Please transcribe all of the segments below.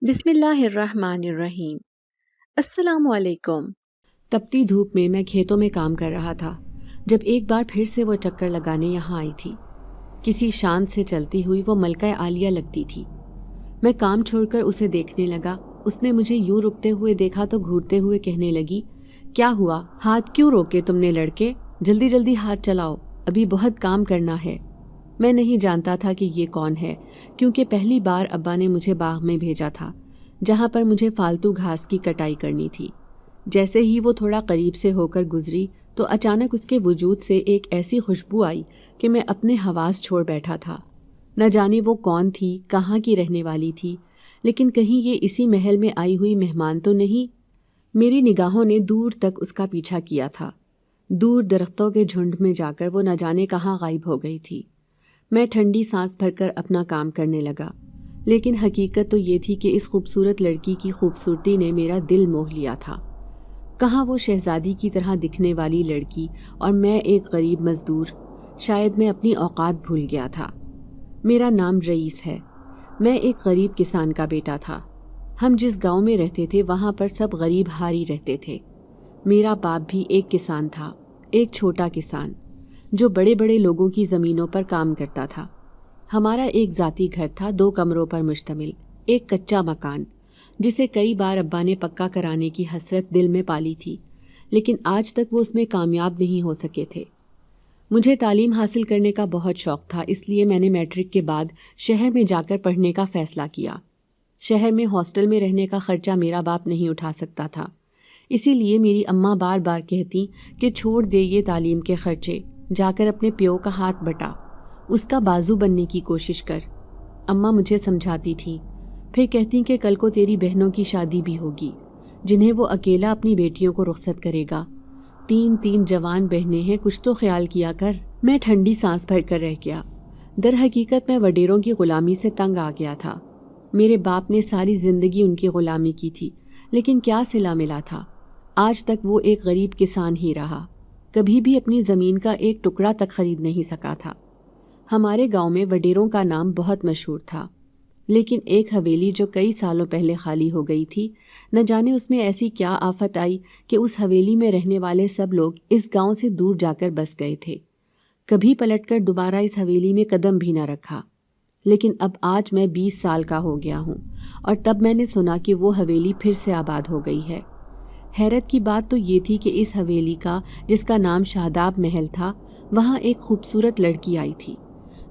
بسم اللہ الرحمن الرحیم۔ السلام علیکم۔ تپتی دھوپ میں میں کھیتوں میں کام کر رہا تھا جب ایک بار پھر سے وہ چکر لگانے یہاں آئی تھی۔ کسی شان سے چلتی ہوئی وہ ملکہ عالیہ لگتی تھی۔ میں کام چھوڑ کر اسے دیکھنے لگا۔ اس نے مجھے یوں رکتے ہوئے دیکھا تو گھورتے ہوئے کہنے لگی، کیا ہوا؟ ہاتھ کیوں روکے تم نے لڑکے؟ جلدی جلدی ہاتھ چلاؤ، ابھی بہت کام کرنا ہے۔ میں نہیں جانتا تھا کہ یہ کون ہے، کیونکہ پہلی بار ابا نے مجھے باغ میں بھیجا تھا جہاں پر مجھے فالتو گھاس کی کٹائی کرنی تھی۔ جیسے ہی وہ تھوڑا قریب سے ہو کر گزری تو اچانک اس کے وجود سے ایک ایسی خوشبو آئی کہ میں اپنے حواس چھوڑ بیٹھا تھا۔ نہ جانے وہ کون تھی، کہاں کی رہنے والی تھی، لیکن کہیں یہ اسی محل میں آئی ہوئی مہمان تو نہیں۔ میری نگاہوں نے دور تک اس کا پیچھا کیا تھا۔ دور درختوں کے جھنڈ میں جا کر وہ نہ جانے کہاں غائب ہو گئی تھی۔ میں ٹھنڈی سانس بھر کر اپنا کام کرنے لگا، لیکن حقیقت تو یہ تھی کہ اس خوبصورت لڑکی کی خوبصورتی نے میرا دل موہ لیا تھا۔ کہاں وہ شہزادی کی طرح دکھنے والی لڑکی اور میں ایک غریب مزدور۔ شاید میں اپنی اوقات بھول گیا تھا۔ میرا نام رئیس ہے۔ میں ایک غریب کسان کا بیٹا تھا۔ ہم جس گاؤں میں رہتے تھے وہاں پر سب غریب ہاری رہتے تھے۔ میرا باپ بھی ایک کسان تھا، ایک چھوٹا کسان جو بڑے بڑے لوگوں کی زمینوں پر کام کرتا تھا۔ ہمارا ایک ذاتی گھر تھا، 2 کمروں پر مشتمل، ایک کچا مکان جسے کئی بار ابا نے پکا کرانے کی حسرت دل میں پالی تھی، لیکن آج تک وہ اس میں کامیاب نہیں ہو سکے تھے۔ مجھے تعلیم حاصل کرنے کا بہت شوق تھا، اس لیے میں نے میٹرک کے بعد شہر میں جا کر پڑھنے کا فیصلہ کیا۔ شہر میں ہاسٹل میں رہنے کا خرچہ میرا باپ نہیں اٹھا سکتا تھا، اسی لیے میری اماں بار بار کہتی کہ چھوڑ دے یہ تعلیم کے خرچے، جا کر اپنے پیو کا ہاتھ بٹا، اس کا بازو بننے کی کوشش کر۔ اماں مجھے سمجھاتی تھی، پھر کہتی کہ کل کو تیری بہنوں کی شادی بھی ہوگی جنہیں وہ اکیلا اپنی بیٹیوں کو رخصت کرے گا۔ 3 جوان بہنیں ہیں، کچھ تو خیال کیا کر۔ میں ٹھنڈی سانس بھر کر رہ گیا۔ در حقیقت میں وڈیروں کی غلامی سے تنگ آ گیا تھا۔ میرے باپ نے ساری زندگی ان کی غلامی کی تھی، لیکن کیا صلہ ملا تھا؟ آج تک وہ ایک غریب کسان ہی رہا، کبھی بھی اپنی زمین کا ایک ٹکڑا تک خرید نہیں سکا تھا۔ ہمارے گاؤں میں وڈیروں کا نام بہت مشہور تھا، لیکن ایک حویلی جو کئی سالوں پہلے خالی ہو گئی تھی، نہ جانے اس میں ایسی کیا آفت آئی کہ اس حویلی میں رہنے والے سب لوگ اس گاؤں سے دور جا کر بس گئے تھے۔ کبھی پلٹ کر دوبارہ اس حویلی میں قدم بھی نہ رکھا۔ لیکن اب آج میں 20 سال کا ہو گیا ہوں، اور تب میں نے سنا کہ وہ حویلی پھر سے آباد ہو گئی ہے۔ حیرت کی بات تو یہ تھی کہ اس حویلی کا، جس کا نام شاداب محل تھا، وہاں ایک خوبصورت لڑکی آئی تھی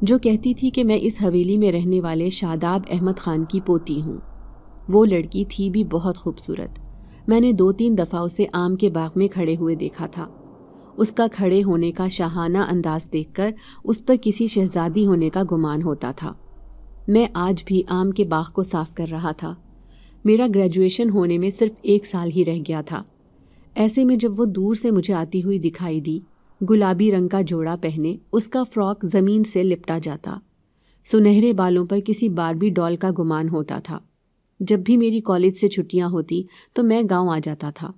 جو کہتی تھی کہ میں اس حویلی میں رہنے والے شاداب احمد خان کی پوتی ہوں۔ وہ لڑکی تھی بھی بہت خوبصورت۔ میں نے 2-3 دفعہ اسے آم کے باغ میں کھڑے ہوئے دیکھا تھا۔ اس کا کھڑے ہونے کا شاہانہ انداز دیکھ کر اس پر کسی شہزادی ہونے کا گمان ہوتا تھا۔ میں آج بھی آم کے باغ کو صاف کر رہا تھا۔ میرا گریجویشن ہونے میں صرف 1 سال ہی رہ گیا تھا۔ ایسے میں جب وہ دور سے مجھے آتی ہوئی دکھائی دی، گلابی رنگ کا جوڑا پہنے، اس کا فراک زمین سے لپٹا جاتا، سنہرے بالوں پر کسی باربی ڈال کا گمان ہوتا تھا۔ جب بھی میری کالج سے چھٹیاں ہوتی تو میں گاؤں آ جاتا تھا،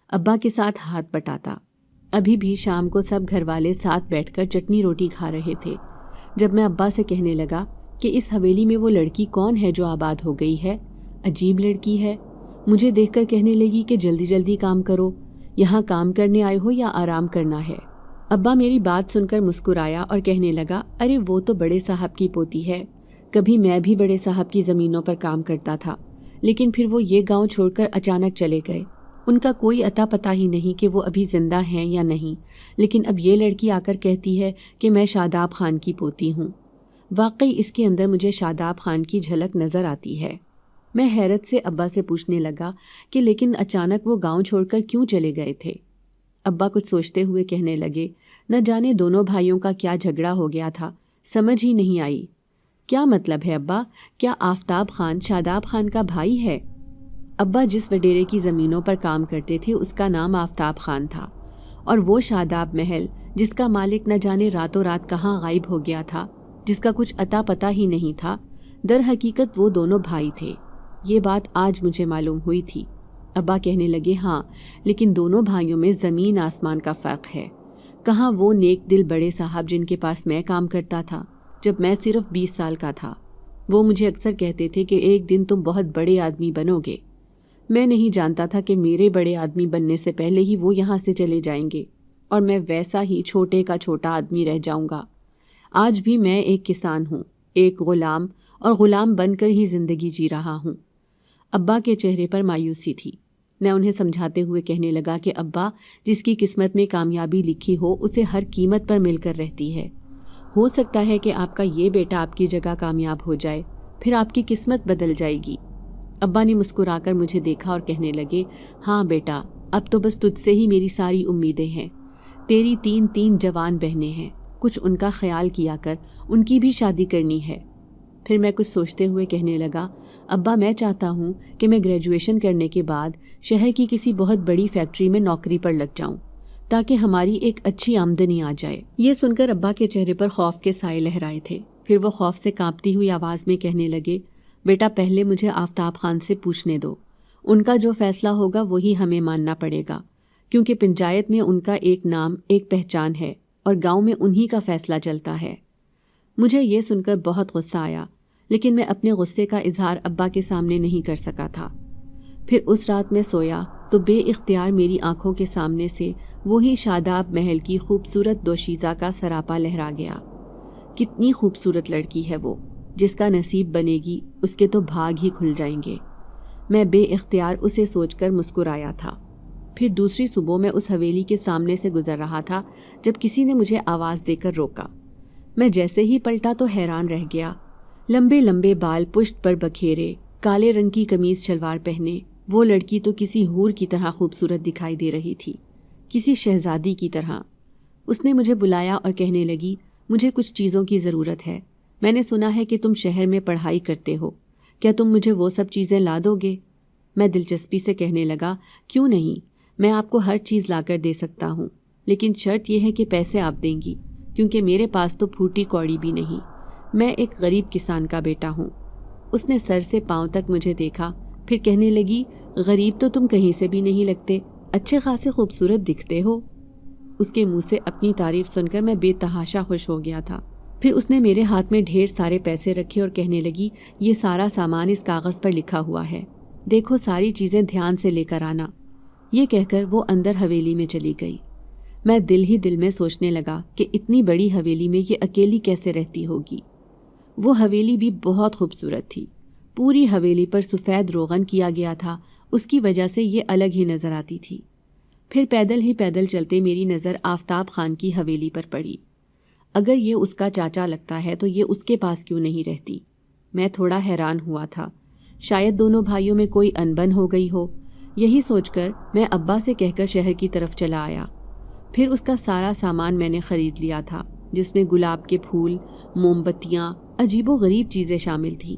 ابا کے ساتھ ہاتھ بٹاتا۔ ابھی بھی شام کو سب گھر والے ساتھ بیٹھ کر چٹنی روٹی کھا رہے تھے جب میں ابا سے کہنے لگا کہ اس حویلی میں وہ لڑکی کون ہے جو آباد ہو گئی ہے؟ عجیب لڑکی ہے۔ مجھے دیکھ کر کہنے لگی کہ جلدی جلدی کام کرو، یہاں کام کرنے آئے ہو یا آرام کرنا ہے؟ ابا میری بات سن کر مسکرایا اور کہنے لگا، ارے وہ تو بڑے صاحب کی پوتی ہے، کبھی میں بھی بڑے صاحب کی زمینوں پر کام کرتا تھا، لیکن پھر وہ یہ گاؤں چھوڑ کر اچانک چلے گئے۔ ان کا کوئی اتا پتہ ہی نہیں کہ وہ ابھی زندہ ہیں یا نہیں، لیکن اب یہ لڑکی آ کر کہتی ہے کہ میں شاداب خان کی پوتی ہوں۔ واقعی اس کے اندر مجھے شاداب خان کی جھلک نظر آتی ہے۔ میں حیرت سے ابا سے پوچھنے لگا کہ لیکن اچانک وہ گاؤں چھوڑ کر کیوں چلے گئے تھے؟ ابا کچھ سوچتے ہوئے کہنے لگے، نہ جانے دونوں بھائیوں کا کیا جھگڑا ہو گیا تھا، سمجھ ہی نہیں آئی۔ کیا مطلب ہے ابا؟ کیا آفتاب خان شاداب خان کا بھائی ہے؟ ابا جس وڈیرے کی زمینوں پر کام کرتے تھے اس کا نام آفتاب خان تھا، اور وہ شاداب محل جس کا مالک نہ جانے راتوں رات کہاں غائب ہو گیا تھا، جس کا کچھ اتا پتہ ہی نہیں تھا، در حقیقت وہ دونوں بھائی تھے۔ یہ بات آج مجھے معلوم ہوئی تھی۔ ابا کہنے لگے، ہاں لیکن دونوں بھائیوں میں زمین آسمان کا فرق ہے۔ کہاں وہ نیک دل بڑے صاحب جن کے پاس میں کام کرتا تھا جب میں صرف 20 سال کا تھا، وہ مجھے اکثر کہتے تھے کہ ایک دن تم بہت بڑے آدمی بنو گے۔ میں نہیں جانتا تھا کہ میرے بڑے آدمی بننے سے پہلے ہی وہ یہاں سے چلے جائیں گے اور میں ویسا ہی چھوٹے کا چھوٹا آدمی رہ جاؤں گا۔ آج بھی میں ایک کسان ہوں، ایک غلام، اور غلام بن کر ہی زندگی جی رہا ہوں۔ ابا کے چہرے پر مایوسی تھی۔ میں انہیں سمجھاتے ہوئے کہنے لگا کہ ابا، جس کی قسمت میں کامیابی لکھی ہو اسے ہر قیمت پر مل کر رہتی ہے۔ ہو سکتا ہے کہ آپ کا یہ بیٹا آپ کی جگہ کامیاب ہو جائے، پھر آپ کی قسمت بدل جائے گی۔ ابا نے مسکرا کر مجھے دیکھا اور کہنے لگے، ہاں بیٹا، اب تو بس تجھ سے ہی میری ساری امیدیں ہیں۔ تیری تین جوان بہنیں ہیں، کچھ ان کا خیال کیا کر، ان کی بھی شادی کرنی ہے۔ پھر میں کچھ سوچتے ہوئے کہنے لگا، ابا میں چاہتا ہوں کہ میں گریجویشن کرنے کے بعد شہر کی کسی بہت بڑی فیکٹری میں نوکری پر لگ جاؤں تاکہ ہماری ایک اچھی آمدنی آ جائے۔ یہ سن کر ابا کے چہرے پر خوف کے سائے لہرائے تھے۔ پھر وہ خوف سے کانپتی ہوئی آواز میں کہنے لگے، بیٹا پہلے مجھے آفتاب خان سے پوچھنے دو، ان کا جو فیصلہ ہوگا وہی ہمیں ماننا پڑے گا، کیونکہ پنچایت میں ان کا ایک نام، ایک پہچان ہے اور گاؤں میں انہی کا فیصلہ چلتا ہے۔ مجھے یہ سن کر بہت غصہ آیا، لیکن میں اپنے غصے کا اظہار ابا کے سامنے نہیں کر سکا تھا۔ پھر اس رات میں سویا تو بے اختیار میری آنکھوں کے سامنے سے وہی شاداب محل کی خوبصورت دوشیزہ کا سراپا لہرا گیا۔ کتنی خوبصورت لڑکی ہے وہ، جس کا نصیب بنے گی اس کے تو بھاگ ہی کھل جائیں گے۔ میں بے اختیار اسے سوچ کر مسکرایا تھا۔ پھر دوسری صبح میں اس حویلی کے سامنے سے گزر رہا تھا جب کسی نے مجھے آواز دے کر روکا۔ میں جیسے ہی پلٹا تو حیران رہ گیا۔ لمبے لمبے بال پشت پر بکھیرے، کالے رنگ کی قمیض شلوار پہنے، وہ لڑکی تو کسی حور کی طرح خوبصورت دکھائی دے رہی تھی، کسی شہزادی کی طرح۔ اس نے مجھے بلایا اور کہنے لگی، مجھے کچھ چیزوں کی ضرورت ہے۔ میں نے سنا ہے کہ تم شہر میں پڑھائی کرتے ہو، کیا تم مجھے وہ سب چیزیں لا دو گے؟ میں دلچسپی سے کہنے لگا، کیوں نہیں، میں آپ کو ہر چیز لا کر دے سکتا ہوں، لیکن شرط یہ ہے کہ پیسے آپ دیں گی، کیونکہ میرے پاس تو پھوٹی کوڑی بھی نہیں، میں ایک غریب کسان کا بیٹا ہوں۔ اس نے سر سے پاؤں تک مجھے دیکھا، پھر کہنے لگی، غریب تو تم کہیں سے بھی نہیں لگتے، اچھے خاصے خوبصورت دکھتے ہو۔ اس کے منہ سے اپنی تعریف سن کر میں بے تحاشا خوش ہو گیا تھا۔ پھر اس نے میرے ہاتھ میں ڈھیر سارے پیسے رکھے اور کہنے لگی، یہ سارا سامان اس کاغذ پر لکھا ہوا ہے، دیکھو ساری چیزیں دھیان سے لے کر آنا۔ یہ کہہ کر وہ اندر حویلی میں چلی گئی۔ میں دل ہی دل میں سوچنے لگا کہ اتنی بڑی حویلی میں یہ اکیلی کیسے رہتی ہوگی۔ وہ حویلی بھی بہت خوبصورت تھی، پوری حویلی پر سفید روغن کیا گیا تھا، اس کی وجہ سے یہ الگ ہی نظر آتی تھی۔ پھر پیدل ہی پیدل چلتے میری نظر آفتاب خان کی حویلی پر پڑی۔ اگر یہ اس کا چاچا لگتا ہے تو یہ اس کے پاس کیوں نہیں رہتی؟ میں تھوڑا حیران ہوا تھا، شاید دونوں بھائیوں میں کوئی انبن ہو گئی ہو۔ یہی سوچ کر میں ابا سے کہہ کر شہر کی طرف چلا آیا۔ پھر اس کا سارا سامان میں نے خرید لیا تھا، جس میں گلاب کے پھول، موم بتیاں، عجیب و غریب چیزیں شامل تھیں۔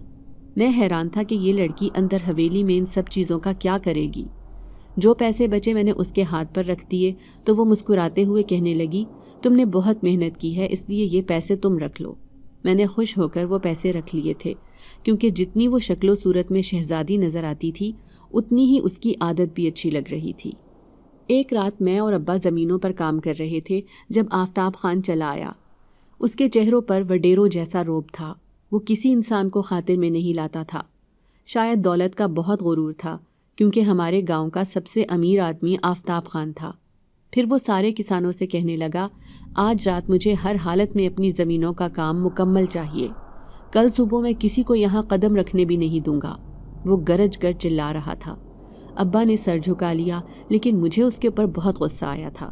میں حیران تھا کہ یہ لڑکی اندر حویلی میں ان سب چیزوں کا کیا کرے گی۔ جو پیسے بچے میں نے اس کے ہاتھ پر رکھ دیے تو وہ مسکراتے ہوئے کہنے لگی، تم نے بہت محنت کی ہے، اس لیے یہ پیسے تم رکھ لو۔ میں نے خوش ہو کر وہ پیسے رکھ لیے تھے، کیونکہ جتنی وہ شکل و صورت میں شہزادی نظر آتی تھی اتنی ہی اس کی عادت بھی اچھی لگ رہی تھی۔ ایک رات میں اور ابا زمینوں پر کام کر رہے تھے جب آفتاب خان چلا آیا۔ اس کے چہروں پر وڈیروں جیسا روب تھا، وہ کسی انسان کو خاطر میں نہیں لاتا تھا۔ شاید دولت کا بہت غرور تھا، کیونکہ ہمارے گاؤں کا سب سے امیر آدمی آفتاب خان تھا۔ پھر وہ سارے کسانوں سے کہنے لگا، آج رات مجھے ہر حالت میں اپنی زمینوں کا کام مکمل چاہیے، کل صبح میں کسی کو یہاں قدم رکھنے بھی نہیں دوں گا۔ وہ گرج کر چلا رہا تھا۔ ابا نے سر جھکا لیا، لیکن مجھے اس کے اوپر بہت غصہ آیا تھا۔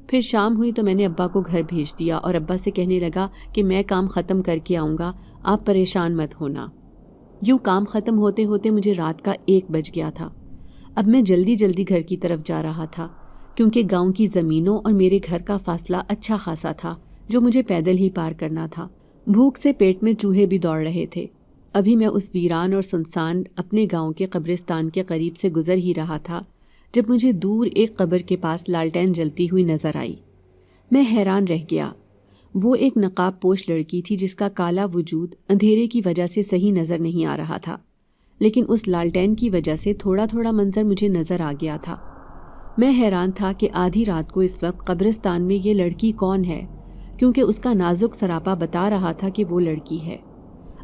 پھر شام ہوئی تو میں نے ابا کو گھر بھیج دیا اور ابا سے کہنے لگا کہ میں کام ختم کر کے آؤں گا، آپ پریشان مت ہونا۔ یوں کام ختم ہوتے ہوتے مجھے رات کا 1 بج گیا تھا۔ اب میں جلدی جلدی گھر کی طرف جا رہا تھا، کیونکہ گاؤں کی زمینوں اور میرے گھر کا فاصلہ اچھا خاصا تھا جو مجھے پیدل ہی پار کرنا تھا۔ بھوک سے پیٹ میں چوہے بھی دوڑ رہے تھے۔ ابھی میں اس ویران اور سنسان اپنے گاؤں کے قبرستان کے قریب سے گزر ہی رہا تھا جب مجھے دور ایک قبر کے پاس لالٹین جلتی ہوئی نظر آئی۔ میں حیران رہ گیا۔ وہ ایک نقاب پوش لڑکی تھی جس کا کالا وجود اندھیرے کی وجہ سے صحیح نظر نہیں آ رہا تھا، لیکن اس لالٹین کی وجہ سے تھوڑا تھوڑا منظر مجھے نظر آ گیا تھا۔ میں حیران تھا کہ آدھی رات کو اس وقت قبرستان میں یہ لڑکی کون ہے، کیونکہ اس کا نازک سراپا بتا رہا تھا کہ وہ لڑکی ہے۔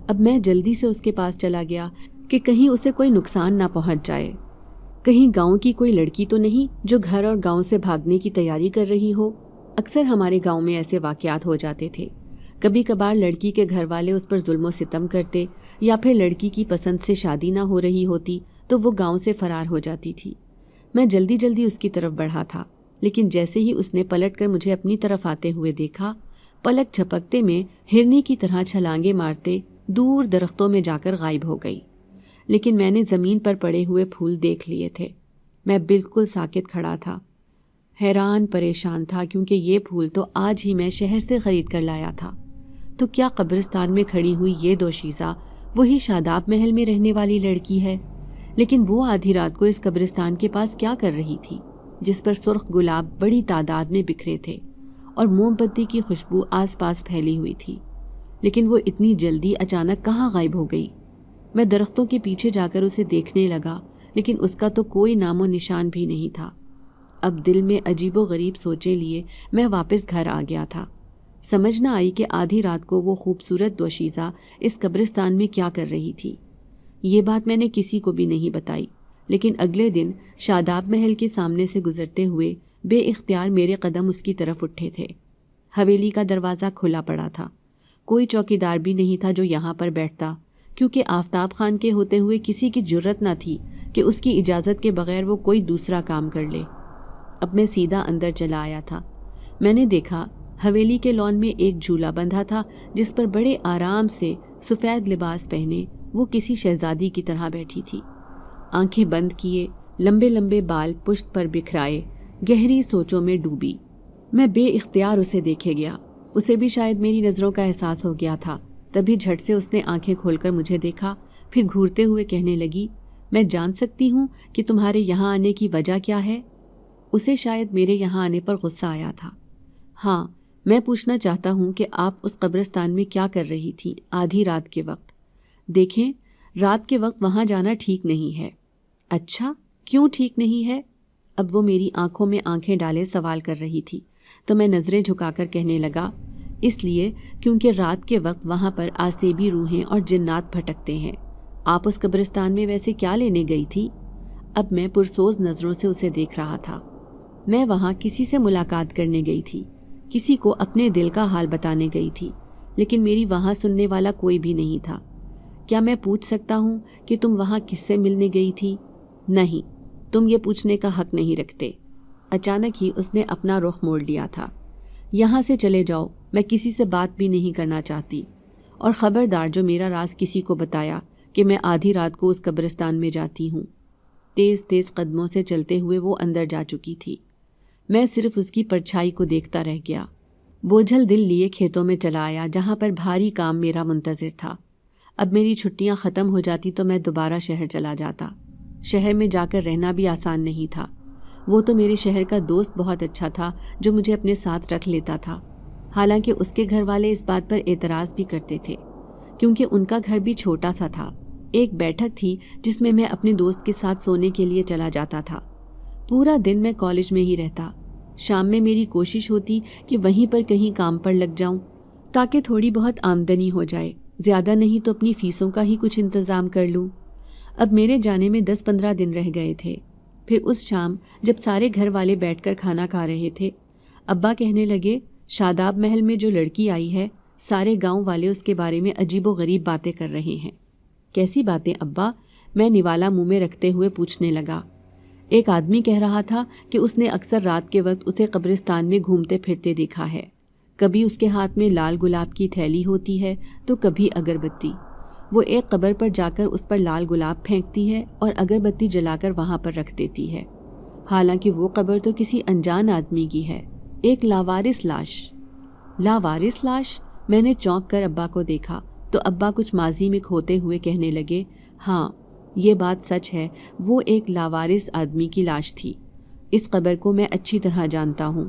اب میں جلدی سے اس کے پاس چلا گیا کہ کہیں اسے کوئی نقصان نہ پہنچ جائے، کہیں گاؤں کی کوئی لڑکی تو نہیں جو گھر اور گاؤں سے بھاگنے کی تیاری کر رہی ہو۔ اکثر ہمارے گاؤں میں ایسے واقعات ہو جاتے تھے۔ کبھی کبھار لڑکی کے گھر والے اس پر ظلم و ستم کرتے، یا پھر لڑکی کی پسند سے شادی نہ ہو رہی ہوتی تو وہ گاؤں سے فرار ہو جاتی تھی۔ میں جلدی جلدی اس کی طرف بڑھا تھا، لیکن جیسے ہی اس نے پلٹ کر مجھے اپنی طرف آتے ہوئے دیکھا، پلک جھپکتے میں ہرنی کی طرح چھلانگیں مارتے دور درختوں میں جا کر غائب ہو گئی۔ لیکن میں نے زمین پر پڑے ہوئے پھول دیکھ لیے تھے۔ میں بالکل ساکت کھڑا تھا، حیران پریشان تھا، کیونکہ یہ پھول تو آج ہی میں شہر سے خرید کر لایا تھا۔ تو کیا قبرستان میں کھڑی ہوئی یہ دوشیزہ وہی شاداب محل میں رہنے والی لڑکی ہے؟ لیکن وہ آدھی رات کو اس قبرستان کے پاس کیا کر رہی تھی، جس پر سرخ گلاب بڑی تعداد میں بکھرے تھے اور موم بتی کی خوشبو آس پاس پھیلی ہوئی تھی؟ لیکن وہ اتنی جلدی اچانک کہاں غائب ہو گئی؟ میں درختوں کے پیچھے جا کر اسے دیکھنے لگا، لیکن اس کا تو کوئی نام و نشان بھی نہیں تھا۔ اب دل میں عجیب و غریب سوچیں لیے میں واپس گھر آ گیا تھا۔ سمجھ نہ آئی کہ آدھی رات کو وہ خوبصورت دوشیزہ اس قبرستان میں کیا کر رہی تھی۔ یہ بات میں نے کسی کو بھی نہیں بتائی، لیکن اگلے دن شاداب محل کے سامنے سے گزرتے ہوئے بے اختیار میرے قدم اس کی طرف اٹھے تھے۔ حویلی کا دروازہ کھلا پڑا تھا، کوئی چوکیدار بھی نہیں تھا جو یہاں پر بیٹھتا، کیونکہ آفتاب خان کے ہوتے ہوئے کسی کی جرت نہ تھی کہ اس کی اجازت کے بغیر وہ کوئی دوسرا کام کر لے۔ اب میں سیدھا اندر چلا آیا تھا۔ میں نے دیکھا حویلی کے لان میں ایک جھولا بندھا تھا، جس پر بڑے آرام سے سفید لباس پہنے وہ کسی شہزادی کی طرح بیٹھی تھی، آنکھیں بند کیے، لمبے لمبے بال پشت پر بکھرائے، گہری سوچوں میں ڈوبی۔ میں بے اختیار اسے دیکھے گیا۔ اسے بھی شاید میری نظروں کا احساس ہو گیا تھا، تبھی جھٹ سے اس نے آنکھیں کھول کر مجھے دیکھا، پھر گھورتے ہوئے کہنے لگی، میں جان سکتی ہوں کہ تمہارے یہاں آنے کی وجہ کیا ہے؟ اسے شاید میرے یہاں آنے پر غصہ آیا تھا۔ ہاں، میں پوچھنا چاہتا ہوں کہ آپ اس قبرستان میں کیا کر رہی تھی آدھی رات کے وقت؟ دیکھیں، رات کے وقت وہاں جانا ٹھیک نہیں ہے۔ اچھا، کیوں ٹھیک نہیں ہے؟ اب وہ میری آنکھوں میں آنکھیں ڈالے سوال کر رہی تھی، تو میں نظریں جھکا کر کہنے لگا، اس لیے کیونکہ رات کے وقت وہاں پر آسیبی روحیں اور جنات بھٹکتے ہیں۔ آپ اس قبرستان میں ویسے کیا لینے گئی تھی؟ اب میں پرسوز نظروں سے اسے دیکھ رہا تھا۔ میں وہاں کسی سے ملاقات کرنے گئی تھی، کسی کو اپنے دل کا حال بتانے گئی تھی، لیکن میری وہاں سننے والا کوئی بھی نہیں تھا۔ کیا میں پوچھ سکتا ہوں کہ تم وہاں کس سے ملنے گئی تھی؟ نہیں، تم یہ پوچھنے کا حق نہیں رکھتے۔ اچانک ہی اس نے اپنا رخ موڑ لیا تھا۔ یہاں سے چلے جاؤ، میں کسی سے بات بھی نہیں کرنا چاہتی، اور خبردار جو میرا راز کسی کو بتایا کہ میں آدھی رات کو اس قبرستان میں جاتی ہوں۔ تیز تیز قدموں سے چلتے ہوئے وہ اندر جا چکی تھی۔ میں صرف اس کی پرچھائی کو دیکھتا رہ گیا۔ بوجھل دل لیے کھیتوں میں چلا آیا، جہاں پر بھاری کام میرا منتظر تھا۔ اب میری چھٹیاں ختم ہو جاتی تو میں دوبارہ شہر چلا جاتا۔ شہر میں جا کر رہنا بھی آسان نہیں تھا۔ وہ تو میرے شہر کا دوست بہت اچھا تھا جو مجھے اپنے ساتھ رکھ لیتا تھا، حالانکہ اس کے گھر والے اس بات پر اعتراض بھی کرتے تھے، کیونکہ ان کا گھر بھی چھوٹا سا تھا۔ ایک بیٹھک تھی جس میں میں اپنے دوست کے ساتھ سونے کے لیے چلا جاتا تھا۔ پورا دن میں کالج میں ہی رہتا۔ شام میں میری کوشش ہوتی کہ وہیں پر کہیں کام پر لگ جاؤں تاکہ تھوڑی بہت آمدنی ہو جائے، زیادہ نہیں تو اپنی فیسوں کا ہی کچھ انتظام کر لوں۔ اب میرے جانے میں 10-15 دن رہ گئے تھے۔ پھر اس شام جب سارے گھر والے بیٹھ کر کھانا کھا رہے تھے، ابا کہنے لگے، شاداب محل میں جو لڑکی آئی ہے، سارے گاؤں والے اس کے بارے میں عجیب و غریب باتیں کر رہے ہیں۔ کیسی باتیں ابا؟ میں نوالا منہ میں رکھتے ہوئے پوچھنے لگا۔ ایک آدمی کہہ رہا تھا کہ اس نے اکثر رات کے وقت اسے قبرستان میں گھومتے پھرتے دیکھا ہے۔ کبھی اس کے ہاتھ میں لال گلاب کی تھیلی ہوتی ہے تو کبھی اگربتی۔ وہ ایک قبر پر جا کر اس پر لال گلاب پھینکتی ہے اور اگربتی جلا کر وہاں پر رکھ دیتی ہے، حالانکہ وہ قبر تو کسی انجان آدمی کی ہے، ایک لاوارث لاش۔ لاوارث لاش؟ میں نے چونک کر ابا کو دیکھا تو ابا کچھ ماضی میں کھوتے ہوئے کہنے لگے، ہاں، یہ بات سچ ہے، وہ ایک لاوارث آدمی کی لاش تھی۔ اس قبر کو میں اچھی طرح جانتا ہوں۔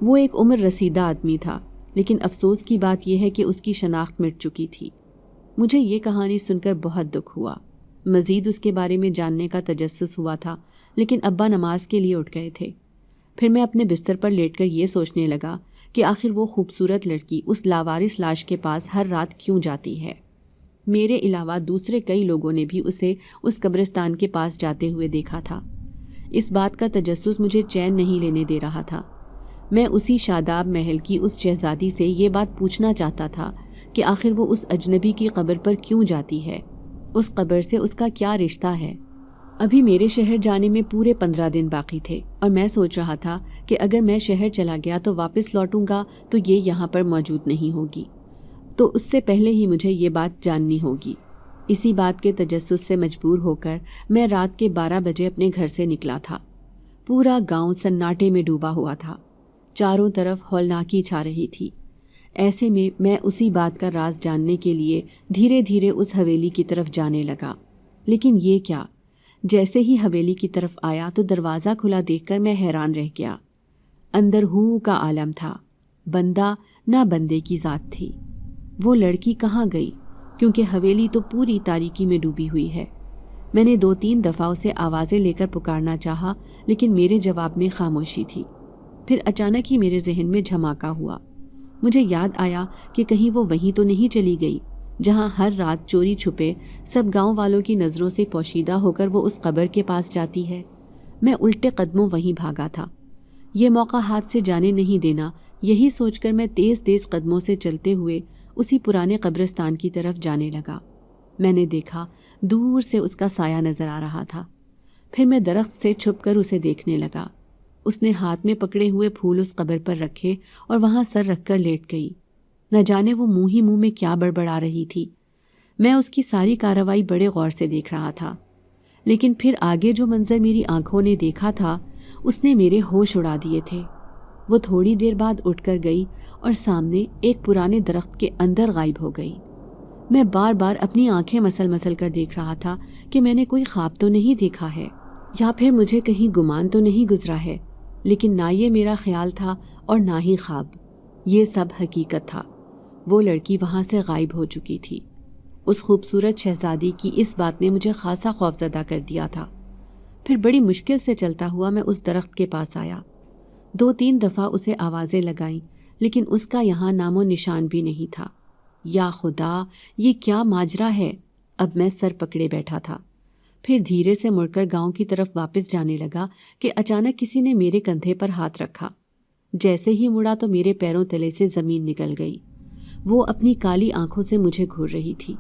وہ ایک عمر رسیدہ آدمی تھا، لیکن افسوس کی بات یہ ہے کہ اس کی شناخت مٹ چکی تھی۔ مجھے یہ کہانی سن کر بہت دکھ ہوا۔ مزید اس کے بارے میں جاننے کا تجسس ہوا تھا، لیکن ابا نماز کے لیے اٹھ گئے تھے۔ پھر میں اپنے بستر پر لیٹ کر یہ سوچنے لگا کہ آخر وہ خوبصورت لڑکی اس لاوارث لاش کے پاس ہر رات کیوں جاتی ہے۔ میرے علاوہ دوسرے کئی لوگوں نے بھی اسے اس قبرستان کے پاس جاتے ہوئے دیکھا تھا۔ اس بات کا تجسس مجھے چین نہیں لینے دے رہا تھا۔ میں اسی شاداب محل کی اس شہزادی سے یہ بات پوچھنا چاہتا تھا کہ آخر وہ اس اجنبی کی قبر پر کیوں جاتی ہے، اس قبر سے اس کا کیا رشتہ ہے۔ ابھی میرے شہر جانے میں پورے 15 دن باقی تھے اور میں سوچ رہا تھا کہ اگر میں شہر چلا گیا تو واپس لوٹوں گا تو یہ یہاں پر موجود نہیں ہوگی، تو اس سے پہلے ہی مجھے یہ بات جاننی ہوگی۔ اسی بات کے تجسس سے مجبور ہو کر میں رات کے 12 بجے اپنے گھر سے نکلا تھا۔ پورا گاؤں سناٹے میں ڈوبا ہوا تھا، چاروں طرف ہولناکی چھا رہی تھی۔ ایسے میں اسی بات کا راز جاننے کے لیے دھیرے دھیرے اس حویلی کی طرف جانے لگا۔ لیکن یہ کیا، جیسے ہی حویلی کی طرف آیا تو دروازہ کھلا دیکھ کر میں حیران رہ گیا۔ اندر ہو کا عالم تھا، بندہ نہ بندے کی ذات تھی۔ وہ لڑکی کہاں گئی؟ کیونکہ حویلی تو پوری تاریکی میں ڈوبی ہوئی ہے۔ میں نے 2-3 دفعہ اسے آوازیں لے کر پکارنا چاہا، لیکن میرے جواب میں خاموشی تھی۔ پھر اچانک ہی میرے ذہن میں جھماکا ہوا۔ مجھے یاد آیا کہ کہیں وہ وہیں تو نہیں چلی گئی جہاں ہر رات چوری چھپے سب گاؤں والوں کی نظروں سے پوشیدہ ہو کر وہ اس قبر کے پاس جاتی ہے۔ میں الٹے قدموں وہیں بھاگا تھا۔ یہ موقع ہاتھ سے جانے نہیں دینا، یہی سوچ کر میں تیز تیز قدموں سے چلتے ہوئے اسی پرانے قبرستان کی طرف جانے لگا۔ میں نے دیکھا دور سے اس کا سایہ نظر آ رہا تھا۔ پھر میں درخت سے چھپ کر اسے دیکھنے لگا۔ اس نے ہاتھ میں پکڑے ہوئے پھول اس قبر پر رکھے اور وہاں سر رکھ کر لیٹ گئی۔ نہ جانے وہ منہ ہی منہ میں کیا بڑبڑا رہی تھی۔ میں اس کی ساری کارروائی بڑے غور سے دیکھ رہا تھا، لیکن پھر آگے جو منظر میری آنکھوں نے دیکھا تھا اس نے میرے ہوش اڑا دیے تھے۔ وہ تھوڑی دیر بعد اٹھ کر گئی اور سامنے ایک پرانے درخت کے اندر غائب ہو گئی۔ میں بار بار اپنی آنکھیں مسل مسل کر دیکھ رہا تھا کہ میں نے کوئی خواب تو نہیں دیکھا ہے، یا پھر مجھے کہیں گمان تو نہیں گزرا ہے، لیکن نہ یہ میرا خیال تھا اور نہ ہی خواب، یہ سب حقیقت تھا۔ وہ لڑکی وہاں سے غائب ہو چکی تھی۔ اس خوبصورت شہزادی کی اس بات نے مجھے خاصا خوفزدہ کر دیا تھا۔ پھر بڑی مشکل سے چلتا ہوا میں اس درخت کے پاس آیا۔ 2-3 دفعہ اسے آوازیں لگائیں، لیکن اس کا یہاں نام و نشان بھی نہیں تھا۔ یا خدا، یہ کیا ماجرا ہے؟ اب میں سر پکڑے بیٹھا تھا۔ پھر دھیرے سے مڑ کر گاؤں کی طرف واپس جانے لگا کہ اچانک کسی نے میرے کندھے پر ہاتھ رکھا۔ جیسے ہی مڑا تو میرے پیروں تلے سے زمین نکل گئی۔ وہ اپنی کالی آنکھوں سے مجھے گھور رہی تھی۔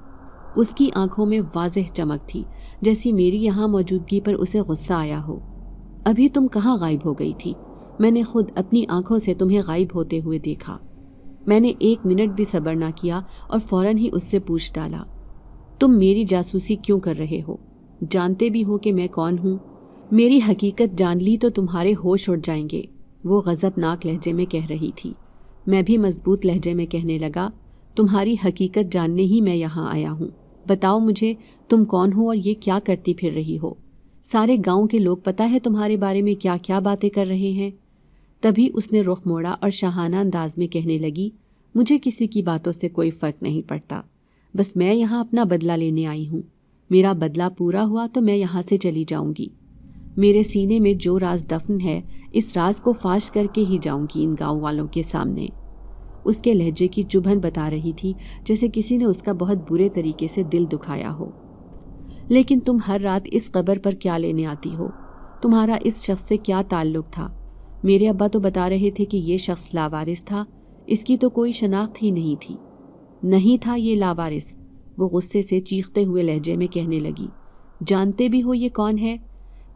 اس کی آنکھوں میں واضح چمک تھی، جیسی میری یہاں موجودگی پر اسے غصہ آیا ہو۔ ابھی تم کہاں غائب ہو گئی تھی؟ میں نے خود اپنی آنکھوں سے تمہیں غائب ہوتے ہوئے دیکھا۔ میں نے 1 منٹ بھی صبر نہ کیا اور فوراً ہی اس سے پوچھ ڈالا، تم میری جاسوسی کیوں کر رہے ہو؟ جانتے بھی ہو کہ میں کون ہوں؟ میری حقیقت جان لی تو تمہارے ہوش اڑ جائیں گے، وہ غضبناک لہجے میں کہہ رہی تھی۔ میں بھی مضبوط لہجے میں کہنے لگا، تمہاری حقیقت جاننے ہی میں یہاں آیا ہوں۔ بتاؤ مجھے تم کون ہو اور یہ کیا کرتی پھر رہی ہو؟ سارے گاؤں کے لوگ پتہ ہے تمہارے بارے میں کیا کیا باتیں کر رہے ہیں؟ تبھی اس نے رخ موڑا اور شاہانہ انداز میں کہنے لگی، مجھے کسی کی باتوں سے کوئی فرق نہیں پڑتا، بس میں یہاں اپنا بدلہ لینے آئی ہوں۔ میرا بدلہ پورا ہوا تو میں یہاں سے چلی جاؤں گی۔ میرے سینے میں جو راز دفن ہے اس راز کو فاش کر کے ہی جاؤں گی ان گاؤں والوں کے سامنے۔ اس کے لہجے کی چبھن بتا رہی تھی جیسے کسی نے اس کا بہت برے طریقے سے دل دکھایا ہو۔ لیکن تم ہر رات اس قبر پر کیا لینے آتی ہو؟ تمہارا اس شخص سے کیا تعلق تھا؟ میرے ابا تو بتا رہے تھے کہ یہ شخص لاوارث تھا، اس کی تو کوئی شناخت ہی نہیں تھی۔ نہیں تھا یہ لاوارث، وہ غصے سے چیختے ہوئے لہجے میں کہنے لگی۔ جانتے بھی ہو یہ کون ہے؟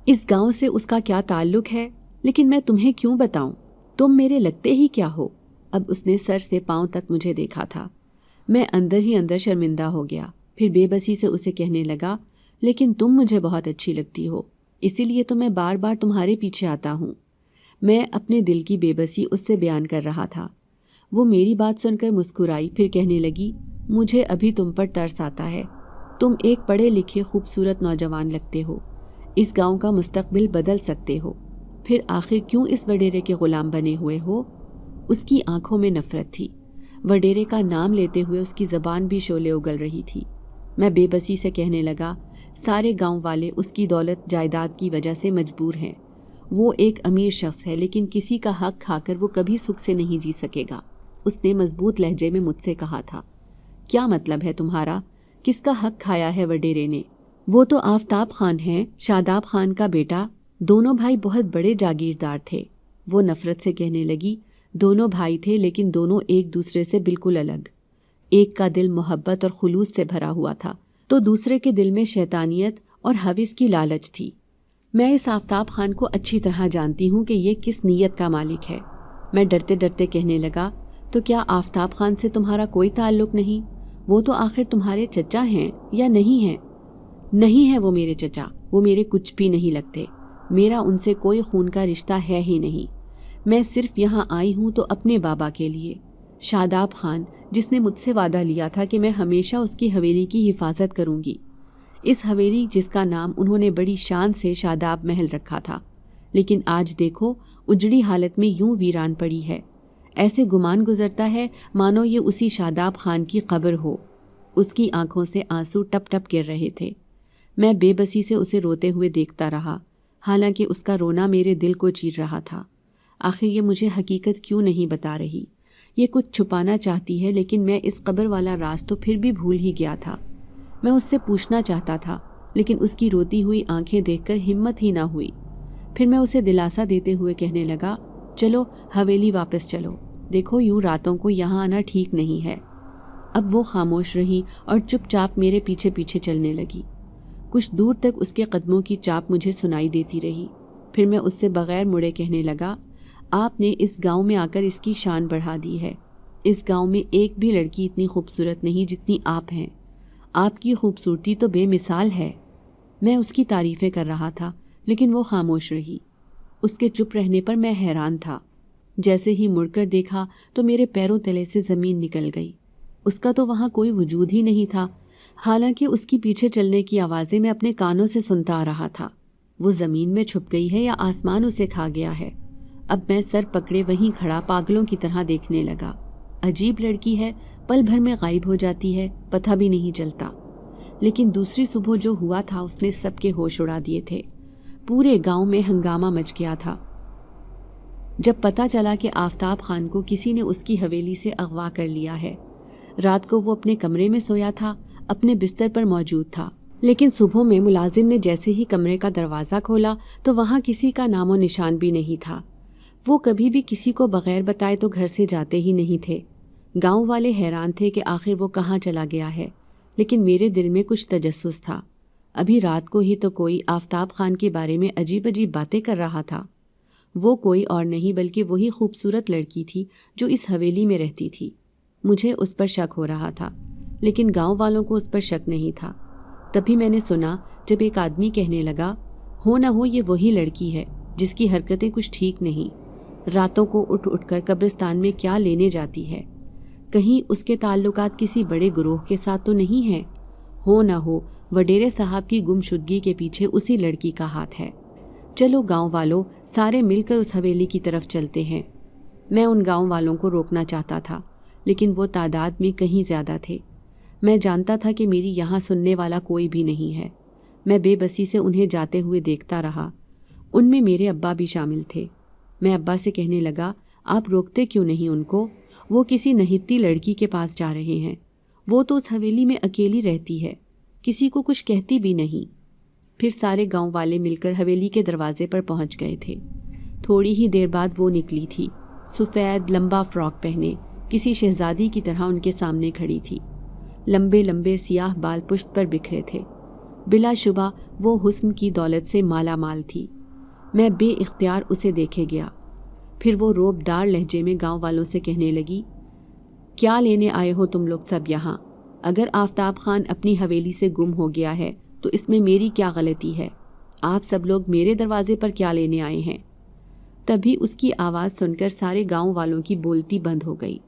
اس گاؤں سے اس کا کیا تعلق ہے؟ لیکن میں تمہیں کیوں بتاؤں؟ تم میرے لگتے ہی کیا ہو؟ اب اس نے سر سے پاؤں تک مجھے دیکھا تھا۔ میں اندر ہی اندر شرمندہ ہو گیا، پھر بے بسی سے اسے کہنے لگا، لیکن تم مجھے بہت اچھی لگتی ہو، اسی لیے تو میں بار بار تمہارے پیچھے آتا ہوں۔ میں اپنے دل کی بے بسی اس سے بیان کر رہا تھا۔ وہ میری بات سن کر مسکرائی، پھر کہنے لگی، مجھے ابھی تم پر ترس آتا ہے۔ تم ایک پڑھے لکھے خوبصورت نوجوان لگتے ہو، اس گاؤں کا مستقبل بدل سکتے ہو، پھر آخر کیوں اس وڈیرے کے غلام بنے ہوئے ہو؟ اس کی آنکھوں میں نفرت تھی، وڈیرے کا نام لیتے ہوئے اس کی زبان بھی شعلے اگل رہی تھی۔ میں بے بسی سے کہنے لگا، سارے گاؤں والے اس کی دولت جائیداد کی وجہ سے مجبور ہیں۔ وہ ایک امیر شخص ہے، لیکن کسی کا حق کھا کر وہ کبھی سکھ سے نہیں جی سکے گا۔ اس نے مضبوط لہجے میں مجھ سے کہا تھا۔ کیا مطلب ہے تمہارا؟ کس کا حق کھایا ہے وڈیرے نے؟ وہ تو آفتاب خان ہیں، شاداب خان کا بیٹا۔ دونوں بھائی بہت بڑے جاگیردار تھے۔ وہ نفرت سے کہنے لگی، دونوں بھائی تھے لیکن دونوں ایک دوسرے سے بالکل الگ۔ ایک کا دل محبت اور خلوص سے بھرا ہوا تھا تو دوسرے کے دل میں شیطانیت اور ہوس کی لالچ تھی۔ میں اس آفتاب خان کو اچھی طرح جانتی ہوں کہ یہ کس نیت کا مالک ہے۔ میں ڈرتے ڈرتے کہنے لگا، تو کیا آفتاب خان سے تمہارا کوئی تعلق نہیں؟ وہ تو آخر تمہارے چچا ہیں یا نہیں ہیں؟ نہیں ہے وہ میرے چچا، وہ میرے کچھ بھی نہیں لگتے۔ میرا ان سے کوئی خون کا رشتہ ہے ہی نہیں۔ میں صرف یہاں آئی ہوں تو اپنے بابا کے لیے، شاداب خان، جس نے مجھ سے وعدہ لیا تھا کہ میں ہمیشہ اس کی حویلی کی حفاظت کروں گی۔ اس حویلی جس کا نام انہوں نے بڑی شان سے شاداب محل رکھا تھا، لیکن آج دیکھو اجڑی حالت میں یوں ویران پڑی ہے۔ ایسے گمان گزرتا ہے مانو یہ اسی شاداب خان کی قبر ہو۔ اس کی آنکھوں سے آنسو ٹپ ٹپ گر رہے تھے۔ میں بے بسی سے اسے روتے ہوئے دیکھتا رہا، حالانکہ اس کا رونا میرے دل کو چیر رہا تھا۔ آخر یہ مجھے حقیقت کیوں نہیں بتا رہی؟ یہ کچھ چھپانا چاہتی ہے، لیکن میں اس قبر والا راز تو پھر بھی بھول ہی گیا تھا۔ میں اس سے پوچھنا چاہتا تھا، لیکن اس کی روتی ہوئی آنکھیں دیکھ کر ہمت ہی نہ ہوئی۔ پھر میں اسے دلاسا دیتے ہوئے کہنے لگا، چلو حویلی واپس چلو، دیکھو یوں راتوں کو یہاں آنا ٹھیک نہیں ہے۔ اب وہ خاموش رہی اور چپ چاپ میرے پیچھے پیچھے چلنے لگی۔ کچھ دور تک اس کے قدموں کی چاپ مجھے سنائی دیتی رہی۔ پھر میں اس سے بغیر مڑے کہنے لگا، آپ نے اس گاؤں میں آ کر اس کی شان بڑھا دی ہے۔ اس گاؤں میں ایک بھی لڑکی اتنی خوبصورت نہیں جتنی آپ ہیں۔ آپ کی خوبصورتی تو بے مثال ہے۔ میں اس کی تعریفیں کر رہا تھا، لیکن وہ خاموش رہی۔ اس کے چپ رہنے پر میں حیران تھا۔ جیسے ہی مڑ کر دیکھا تو میرے پیروں تلے سے زمین نکل گئی۔ اس کا تو وہاں کوئی وجود ہی نہیں تھا، حالانکہ اس کی پیچھے چلنے کی آوازیں میں اپنے کانوں سے سنتا آ رہا تھا۔ وہ زمین میں چھپ گئی ہے یا آسمان اسے کھا گیا ہے؟ اب میں سر پکڑے وہیں کھڑا پاگلوں کی طرح دیکھنے لگا۔ عجیب لڑکی ہے، پل بھر میں غائب ہو جاتی ہے، پتہ بھی نہیں چلتا۔ لیکن دوسری صبح جو ہوا تھا اس نے سب کے ہوش اڑا دیے تھے۔ پورے گاؤں میں ہنگامہ مچ گیا تھا جب پتہ چلا کہ آفتاب خان کو کسی نے اس کی حویلی سے اغوا کر لیا ہے۔ رات کو وہ اپنے کمرے میں سویا تھا، اپنے بستر پر موجود تھا، لیکن صبح میں ملازم نے جیسے ہی کمرے کا دروازہ کھولا تو وہاں کسی کا نام و نشان بھی نہیں تھا۔ وہ کبھی بھی کسی کو بغیر بتائے تو گھر سے جاتے ہی نہیں تھے۔ گاؤں والے حیران تھے کہ آخر وہ کہاں چلا گیا ہے، لیکن میرے دل میں کچھ تجسس تھا۔ ابھی رات کو ہی تو کوئی آفتاب خان کے بارے میں عجیب عجیب باتیں کر رہا تھا۔ وہ کوئی اور نہیں بلکہ وہی خوبصورت لڑکی تھی جو اس حویلی میں رہتی تھی۔ مجھے اس پر شک ہو رہا تھا، لیکن گاؤں والوں کو اس پر شک نہیں تھا۔ تبھی میں نے سنا جب ایک آدمی کہنے لگا، ہو نہ ہو یہ وہی لڑکی ہے جس کی حرکتیں کچھ ٹھیک نہیں۔ راتوں کو اٹھ اٹھ کر قبرستان میں کیا لینے جاتی ہے؟ کہیں اس کے تعلقات کسی بڑے گروہ کے ساتھ تو نہیں ہیں؟ ہو نہ ہو وڈیرے صاحب کی گمشدگی کے پیچھے اسی لڑکی کا ہاتھ ہے۔ چلو گاؤں والوں، سارے مل کر اس حویلی کی طرف چلتے ہیں۔ میں ان گاؤں والوں کو روکنا چاہتا تھا، لیکن وہ تعداد میں کہیں زیادہ تھے۔ میں جانتا تھا کہ میری یہاں سننے والا کوئی بھی نہیں ہے۔ میں بے بسی سے انہیں جاتے ہوئے دیکھتا رہا۔ ان میں میرے ابا بھی شامل تھے۔ میں ابا سے کہنے لگا، آپ روکتے کیوں نہیں ان کو؟ وہ کسی نہتی لڑکی کے پاس جا رہے ہیں۔ وہ تو اس حویلی میں اکیلی رہتی ہے، کسی کو کچھ کہتی بھی نہیں۔ پھر سارے گاؤں والے مل کر حویلی کے دروازے پر پہنچ گئے تھے۔ تھوڑی ہی دیر بعد وہ نکلی تھی، سفید لمبا فراک پہنے، کسی شہزادی کی طرح ان کے سامنے کھڑی تھی۔ لمبے لمبے سیاہ بال پشت پر بکھرے تھے۔ بلا شبہ وہ حسن کی دولت سے مالا مال تھی۔ میں بے اختیار اسے دیکھے گیا۔ پھر وہ روب دار لہجے میں گاؤں والوں سے کہنے لگی، کیا لینے آئے ہو تم لوگ سب یہاں؟ اگر آفتاب خان اپنی حویلی سے گم ہو گیا ہے تو اس میں میری کیا غلطی ہے؟ آپ سب لوگ میرے دروازے پر کیا لینے آئے ہیں؟ تبھی اس کی آواز سن کر سارے گاؤں والوں کی بولتی بند ہو گئی،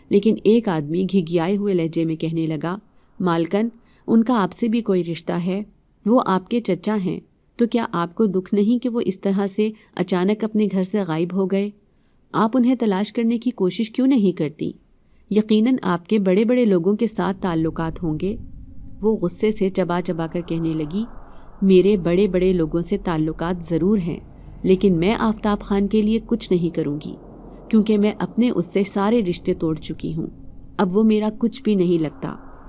لیکن ایک آدمی گھگھیائے ہوئے لہجے میں کہنے لگا، مالکن، ان کا آپ سے بھی کوئی رشتہ ہے؟ وہ آپ کے چچا ہیں، تو کیا آپ کو دکھ نہیں کہ وہ اس طرح سے اچانک اپنے گھر سے غائب ہو گئے؟ آپ انہیں تلاش کرنے کی کوشش کیوں نہیں کرتی؟ یقیناً آپ کے بڑے بڑے لوگوں کے ساتھ تعلقات ہوں گے۔ وہ غصے سے چبا چبا کر کہنے لگی، میرے بڑے بڑے لوگوں سے تعلقات ضرور ہیں، لیکن میں آفتاب خان کے لیے کچھ نہیں کروں گی، کیونکہ میں اپنے اس سے سارے رشتے توڑ چکی ہوں۔ اب وہ میرا کچھ بھی نہیں لگتا۔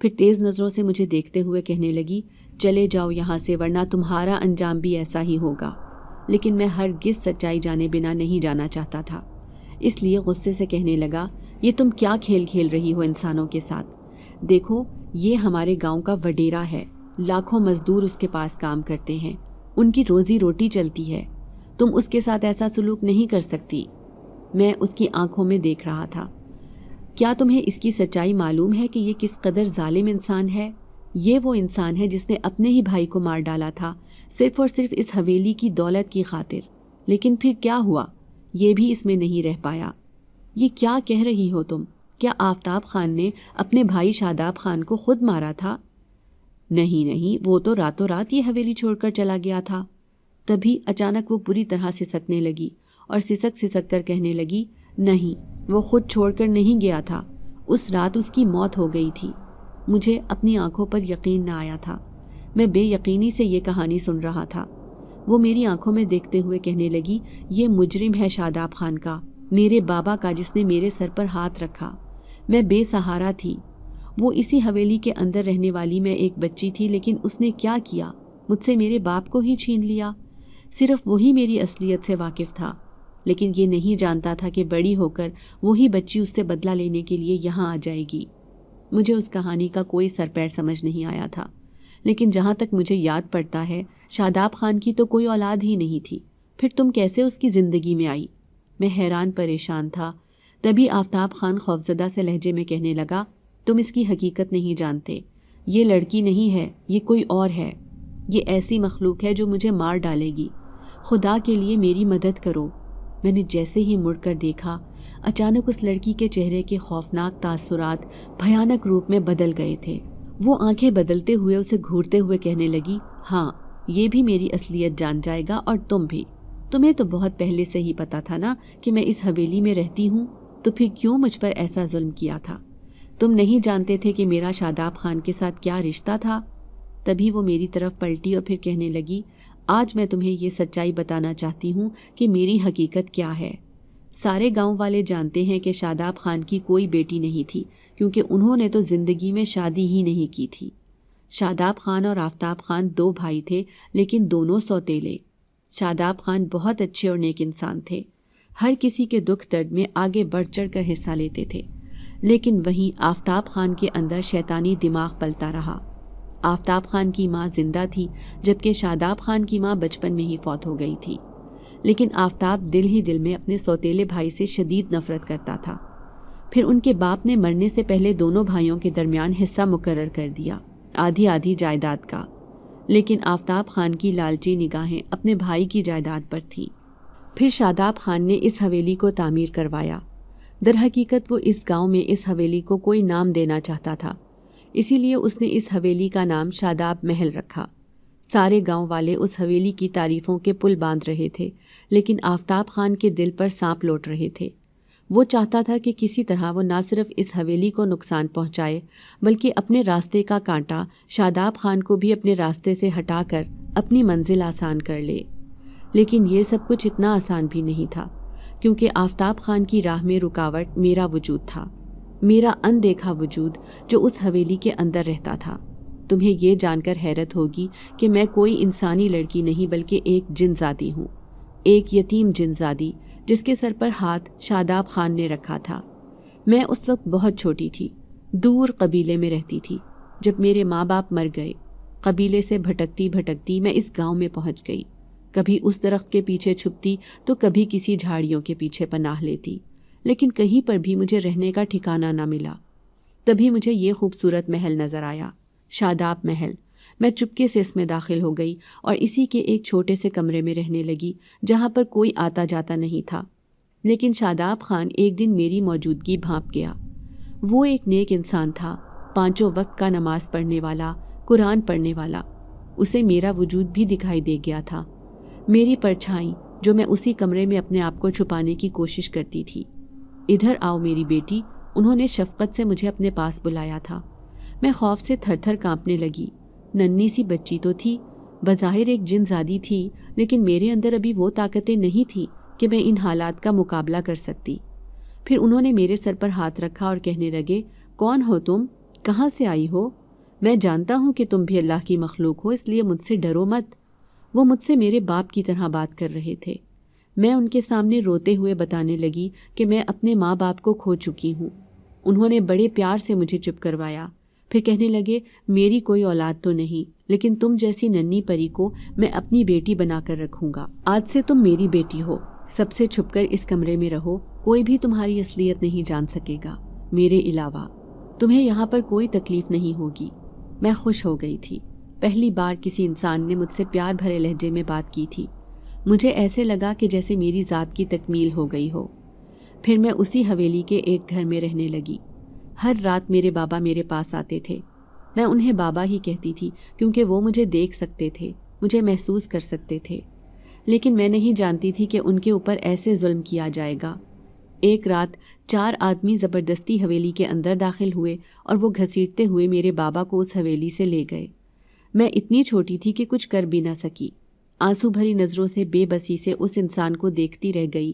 پھر تیز نظروں سے مجھے دیکھتے ہوئے کہنے لگی، چلے جاؤ یہاں سے ورنہ تمہارا انجام بھی ایسا ہی ہوگا۔ لیکن میں ہرگز سچائی جانے بنا نہیں جانا چاہتا تھا، اس لیے غصے سے کہنے لگا، یہ تم کیا کھیل کھیل رہی ہو انسانوں کے ساتھ؟ دیکھو یہ ہمارے گاؤں کا وڈیرا ہے، لاکھوں مزدور اس کے پاس کام کرتے ہیں، ان کی روزی روٹی چلتی ہے، تم اس کے ساتھ ایسا سلوک نہیں کر سکتی۔ میں اس کی آنکھوں میں دیکھ رہا تھا۔ کیا تمہیں اس کی سچائی معلوم ہے کہ یہ کس قدر ظالم انسان ہے؟ یہ وہ انسان ہے جس نے اپنے ہی بھائی کو مار ڈالا تھا صرف اور صرف اس حویلی کی دولت کی خاطر، لیکن پھر کیا ہوا؟ یہ بھی اس میں نہیں رہ پایا۔ یہ کیا کہہ رہی ہو تم؟ کیا آفتاب خان نے اپنے بھائی شاداب خان کو خود مارا تھا؟ نہیں، وہ تو راتوں رات یہ حویلی چھوڑ کر چلا گیا تھا۔ تبھی اچانک وہ پوری طرح سسکنے لگی اور سسک کر کہنے لگی، نہیں، وہ خود چھوڑ کر نہیں گیا تھا، اس رات اس کی موت ہو گئی تھی۔ مجھے اپنی آنکھوں پر یقین نہ آیا تھا، میں بے یقینی سے یہ کہانی سن رہا تھا۔ وہ میری آنکھوں میں دیکھتے ہوئے کہنے لگی، یہ مجرم ہے شاداب خان کا، میرے بابا کا، جس نے میرے سر پر ہاتھ رکھا۔ میں بے سہارا تھی، وہ اسی حویلی کے اندر رہنے والی میں ایک بچی تھی، لیکن اس نے کیا کیا؟ مجھ سے میرے باپ کو ہی چھین لیا۔ صرف وہی میری اصلیت سے واقف تھا، لیکن یہ نہیں جانتا تھا کہ بڑی ہو کر وہی بچی اس سے بدلہ لینے کے لیے یہاں آ جائے گی۔ مجھے اس کہانی کا کوئی سر پیر سمجھ نہیں آیا تھا، لیکن جہاں تک مجھے یاد پڑتا ہے شاداب خان کی تو کوئی اولاد ہی نہیں تھی، پھر تم کیسے اس کی زندگی میں آئی؟ میں حیران پریشان تھا۔ تبھی آفتاب خان خوفزدہ سے لہجے میں کہنے لگا، تم اس کی حقیقت نہیں جانتے، یہ لڑکی نہیں ہے، یہ کوئی اور ہے، یہ ایسی مخلوق ہے جو مجھے مار ڈالے گی، خدا کے لیے میری مدد کرو۔ میں نے جیسے ہی مڑ کر دیکھا، اچانک اس لڑکی کے چہرے کے خوفناک تاثرات بھیانک روپ میں بدل گئے تھے۔ وہ آنکھیں بدلتے ہوئے اسے گھورتے ہوئے کہنے لگی، ہاں یہ بھی میری اصلیت جان جائے گا اور تم بھی۔ تمہیں تو بہت پہلے سے ہی پتا تھا نا کہ میں اس حویلی میں رہتی ہوں، تو پھر کیوں مجھ پر ایسا ظلم کیا تھا؟ تم نہیں جانتے تھے کہ میرا شاداب خان کے ساتھ کیا رشتہ تھا؟ تبھی وہ میری طرف پلٹی اور پھر کہنے لگی، آج میں تمہیں یہ سچائی بتانا چاہتی ہوں کہ میری حقیقت کیا ہے۔ سارے گاؤں والے جانتے ہیں کہ شاداب خان کی کوئی بیٹی نہیں تھی، کیونکہ انہوں نے تو زندگی میں شادی ہی نہیں کی تھی۔ شاداب خان اور آفتاب خان دو بھائی تھے، لیکن دونوں سوتیلے۔ شاداب خان بہت اچھے اور نیک انسان تھے، ہر کسی کے دکھ درد میں آگے بڑھ چڑھ کر حصہ لیتے تھے، لیکن وہیں آفتاب خان کے اندر شیطانی دماغ پلتا رہا۔ آفتاب خان کی ماں زندہ تھی، جبکہ شاداب خان کی ماں بچپن میں ہی فوت ہو گئی تھی، لیکن آفتاب دل ہی دل میں اپنے سوتیلے بھائی سے شدید نفرت کرتا تھا۔ پھر ان کے باپ نے مرنے سے پہلے دونوں بھائیوں کے درمیان حصہ مقرر کر دیا، آدھی آدھی جائیداد کا، لیکن آفتاب خان کی لالچی نگاہیں اپنے بھائی کی جائیداد پر تھی۔ پھر شاداب خان نے اس حویلی کو تعمیر کروایا۔ در حقیقت وہ اس گاؤں میں اس حویلی کو کوئی نام دینا چاہتا تھا، اسی لیے اس نے اس حویلی کا نام شاداب محل رکھا۔ سارے گاؤں والے اس حویلی کی تعریفوں کے پل باندھ رہے تھے، لیکن آفتاب خان کے دل پر سانپ لوٹ رہے تھے۔ وہ چاہتا تھا کہ کسی طرح وہ نہ صرف اس حویلی کو نقصان پہنچائے، بلکہ اپنے راستے کا کانٹا شاداب خان کو بھی اپنے راستے سے ہٹا کر اپنی منزل آسان کر لے۔ لیکن یہ سب کچھ اتنا آسان بھی نہیں تھا، کیونکہ آفتاب خان کی راہ میں رکاوٹ میرا وجود تھا، میرا اندیکھا وجود جو اس حویلی کے اندر رہتا تھا۔ تمہیں یہ جان کر حیرت ہوگی کہ میں کوئی انسانی لڑکی نہیں بلکہ ایک جن زادی ہوں، ایک یتیم جن زادی جس کے سر پر ہاتھ شاداب خان نے رکھا تھا۔ میں اس وقت بہت چھوٹی تھی، دور قبیلے میں رہتی تھی۔ جب میرے ماں باپ مر گئے، قبیلے سے بھٹکتی بھٹکتی میں اس گاؤں میں پہنچ گئی، کبھی اس درخت کے پیچھے چھپتی تو کبھی کسی جھاڑیوں کے پیچھے پناہ لیتی، لیکن کہیں پر بھی مجھے رہنے کا ٹھکانہ نہ ملا۔ تبھی مجھے یہ خوبصورت محل نظر آیا، شاداب محل۔ میں چپکے سے اس میں داخل ہو گئی اور اسی کے ایک چھوٹے سے کمرے میں رہنے لگی جہاں پر کوئی آتا جاتا نہیں تھا، لیکن شاداب خان ایک دن میری موجودگی بھانپ گیا۔ وہ ایک نیک انسان تھا، 5 وقت کا نماز پڑھنے والا، قرآن پڑھنے والا۔ اسے میرا وجود بھی دکھائی دے گیا تھا، میری پرچھائی جو میں اسی کمرے میں اپنے آپ کو چھپانے کی کوشش کرتی تھی۔ ادھر آؤ میری بیٹی، انہوں نے شفقت سے مجھے اپنے پاس بلایا تھا۔ میں خوف سے تھر تھر کانپنے لگی۔ ننھی سی بچی تو تھی، بظاہر ایک جن زادی تھی، لیکن میرے اندر ابھی وہ طاقتیں نہیں تھی کہ میں ان حالات کا مقابلہ کر سکتی۔ پھر انہوں نے میرے سر پر ہاتھ رکھا اور کہنے لگے، کون ہو تم؟ کہاں سے آئی ہو؟ میں جانتا ہوں کہ تم بھی اللہ کی مخلوق ہو، اس لیے مجھ سے ڈرو مت۔ وہ مجھ سے میرے باپ کی طرح بات کر رہے تھے۔ میں ان کے سامنے روتے ہوئے بتانے لگی کہ میں اپنے ماں باپ کو کھو چکی ہوں۔ انہوں نے بڑے پیار سے مجھے چپ کروایا، پھر کہنے لگے میری کوئی اولاد تو نہیں، لیکن تم جیسی ننھی پری کو میں اپنی بیٹی بنا کر رکھوں گا۔ آج سے تم میری بیٹی ہو، سب سے چھپ کر اس کمرے میں رہو، کوئی بھی تمہاری اصلیت نہیں جان سکے گا میرے علاوہ، تمہیں یہاں پر کوئی تکلیف نہیں ہوگی۔ میں خوش ہو گئی تھی، پہلی بار کسی انسان نے مجھ سے پیار بھرے لہجے میں بات کی تھی۔ مجھے ایسے لگا کہ جیسے میری ذات کی تکمیل ہو گئی ہو۔ پھر میں اسی حویلی کے ایک گھر میں رہنے لگی۔ ہر رات میرے بابا میرے پاس آتے تھے۔ میں انہیں بابا ہی کہتی تھی کیونکہ وہ مجھے دیکھ سکتے تھے، مجھے محسوس کر سکتے تھے، لیکن میں نہیں جانتی تھی کہ ان کے اوپر ایسے ظلم کیا جائے گا۔ ایک رات 4 آدمی زبردستی حویلی کے اندر داخل ہوئے اور وہ گھسیٹتے ہوئے میرے بابا کو اس حویلی سے لے گئے۔ میں اتنی چھوٹی تھی کہ کچھ کر بھی نہ سکی، آنسو بھری نظروں سے بے بسی سے اس انسان کو دیکھتی رہ گئی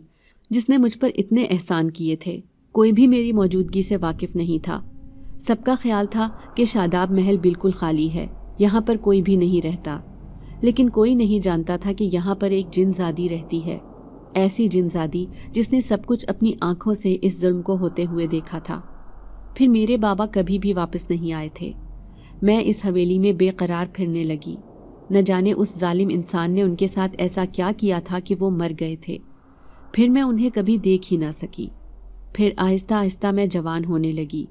جس نے مجھ پر اتنے احسان کیے تھے۔ کوئی بھی میری موجودگی سے واقف نہیں تھا۔ سب کا خیال تھا کہ شاداب محل بالکل خالی ہے، یہاں پر کوئی بھی نہیں رہتا، لیکن کوئی نہیں جانتا تھا کہ یہاں پر ایک جن زادی رہتی ہے، ایسی جن زادی جس نے سب کچھ اپنی آنکھوں سے اس ظلم کو ہوتے ہوئے دیکھا تھا۔ پھر میرے بابا کبھی بھی واپس نہیں آئے تھے۔ میں اس حویلی میں بے قرار پھرنے لگی، نہ جانے اس ظالم انسان نے ان کے ساتھ ایسا کیا کیا تھا کہ وہ مر گئے تھے۔ پھر میں انہیں کبھی دیکھ ہی نہ سکی۔ پھر آہستہ آہستہ میں جوان ہونے لگی۔